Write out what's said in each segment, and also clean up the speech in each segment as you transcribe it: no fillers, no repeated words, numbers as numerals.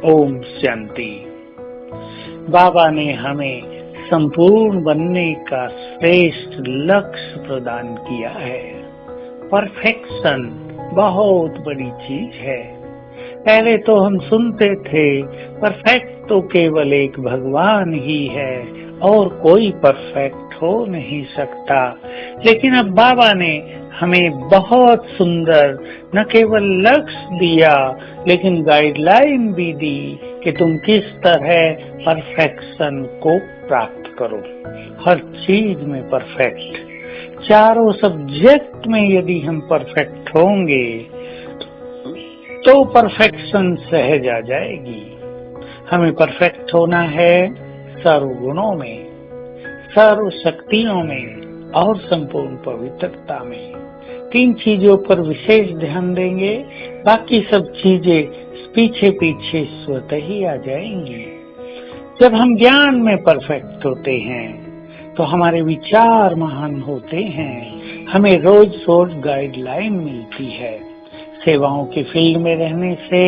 ओम शांति। बाबा ने हमें संपूर्ण बनने का श्रेष्ठ लक्ष्य प्रदान किया है। परफेक्शन बहुत बड़ी चीज है। पहले तो हम सुनते थे परफेक्ट तो केवल एक भगवान ही है और कोई परफेक्ट हो नहीं सकता, लेकिन अब बाबा ने हमें बहुत सुंदर न केवल लक्ष्य दिया लेकिन गाइडलाइन भी दी कि तुम किस तरह परफेक्शन को प्राप्त करो। हर चीज में परफेक्ट, चारों सब्जेक्ट में यदि हम परफेक्ट होंगे तो परफेक्शन सहज आ जाएगी। हमें परफेक्ट होना है सर्व गुणों में, सर्व शक्तियों में और संपूर्ण पवित्रता में। तीन चीजों पर विशेष ध्यान देंगे, बाकी सब चीजें पीछे पीछे स्वतः ही आ जाएंगी। जब हम ज्ञान में परफेक्ट होते हैं तो हमारे विचार महान होते हैं। हमें रोज रोज गाइडलाइन मिलती है। सेवाओं के फील्ड में रहने से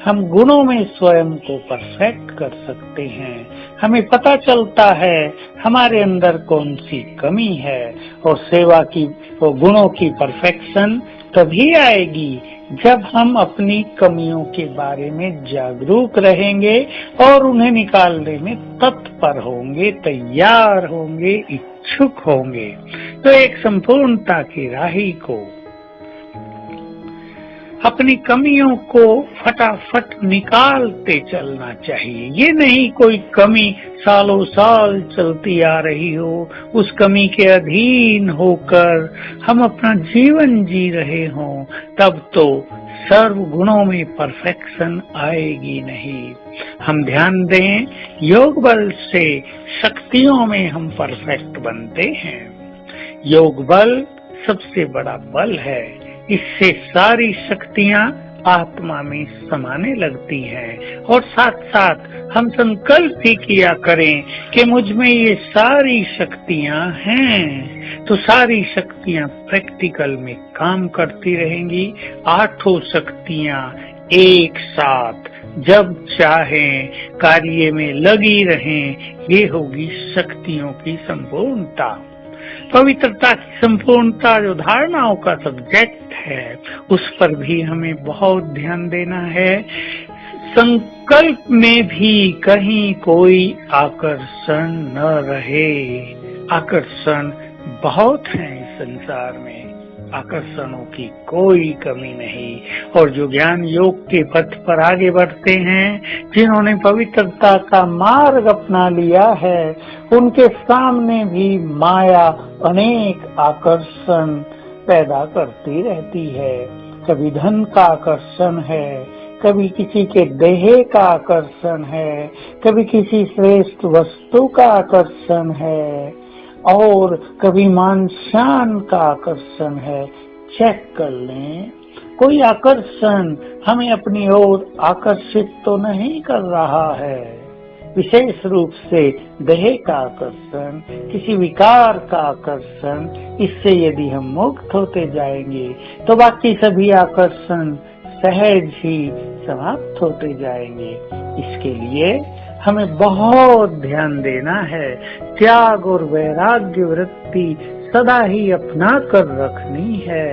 हम गुणों में स्वयं को परफेक्ट कर सकते हैं। हमें पता चलता है हमारे अंदर कौन सी कमी है और सेवा की वो गुणों की परफेक्शन तभी आएगी जब हम अपनी कमियों के बारे में जागरूक रहेंगे और उन्हें निकालने में तत्पर होंगे, तैयार होंगे, इच्छुक होंगे। तो एक संपूर्णता की राही को, अपनी कमियों को फटाफट निकालते चलना चाहिए। ये नहीं कोई कमी सालों साल चलती आ रही हो, उस कमी के अधीन होकर हम अपना जीवन जी रहे हों, तब तो सर्व गुणों में परफेक्शन आएगी नहीं। हम ध्यान दें, योग बल से शक्तियों में हम परफेक्ट बनते हैं। योग बल सबसे बड़ा बल है। इससे सारी शक्तियां आत्मा में समाने लगती हैं और साथ साथ हम संकल्प भी किया करें कि मुझ में ये सारी शक्तियां हैं, तो सारी शक्तियां प्रैक्टिकल में काम करती रहेंगी। आठों शक्तियां एक साथ जब चाहें कार्य में लगी रहें, ये होगी शक्तियों की संपूर्णता। पवित्रता की संपूर्णता जो धारणाओं का सब्जेक्ट है, उस पर भी हमें बहुत ध्यान देना है। संकल्प में भी कहीं कोई आकर्षण न रहे। आकर्षण बहुत है इस संसार में, आकर्षणों की कोई कमी नहीं। और जो ज्ञान योग के पथ पर आगे बढ़ते हैं, जिन्होंने पवित्रता का मार्ग अपना लिया है, उनके सामने भी माया अनेक आकर्षण पैदा करती रहती है। कभी धन का आकर्षण है, कभी किसी के देह का आकर्षण है, कभी किसी श्रेष्ठ वस्तु का आकर्षण है और कभी मान शान का आकर्षण है। चेक कर लें, कोई आकर्षण हमें अपनी ओर आकर्षित तो नहीं कर रहा है। विशेष रूप से देह का आकर्षण, किसी विकार का आकर्षण, इससे यदि हम मुक्त होते जाएंगे तो बाकी सभी आकर्षण सहज ही समाप्त होते जाएंगे। इसके लिए हमें बहुत ध्यान देना है। त्याग और वैराग्य वृत्ति सदा ही अपना कर रखनी है।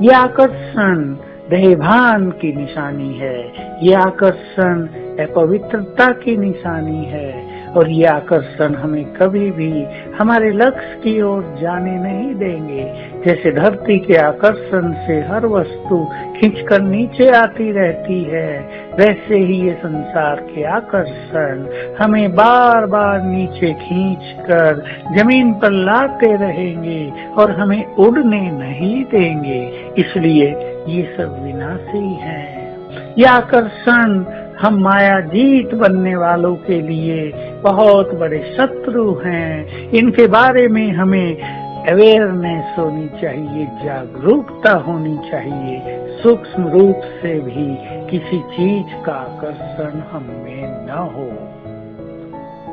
ये आकर्षण देहभान की निशानी है, ये आकर्षण अपवित्रता की निशानी है और ये आकर्षण हमें कभी भी हमारे लक्ष्य की ओर जाने नहीं देंगे। जैसे धरती के आकर्षण से हर वस्तु खींचकर नीचे आती रहती है, वैसे ही ये संसार के आकर्षण हमें बार बार नीचे खींचकर जमीन पर लाते रहेंगे और हमें उड़ने नहीं देंगे। इसलिए ये सब विनाशी हैं। ये आकर्षण हम माया जीत बनने वालों के लिए बहुत बड़े शत्रु हैं। इनके बारे में हमें अवेयरनेस होनी चाहिए, जागरूकता होनी चाहिए। सूक्ष्म रूप से भी किसी चीज का आकर्षण हमें न हो।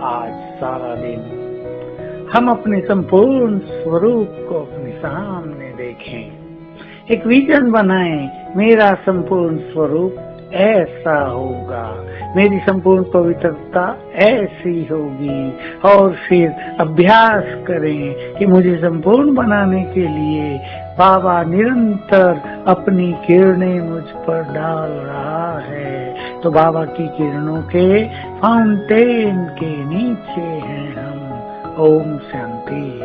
आज सारा दिन हम अपने संपूर्ण स्वरूप को अपने सामने देखें, एक विजन बनाएं। मेरा संपूर्ण स्वरूप ऐसा होगा, मेरी संपूर्ण पवित्रता ऐसी होगी। और फिर अभ्यास करें कि मुझे संपूर्ण बनाने के लिए बाबा निरंतर अपनी किरणें मुझ पर डाल रहा है। तो बाबा की किरणों के फाउंटेन के नीचे हैं हम। ओम शांति।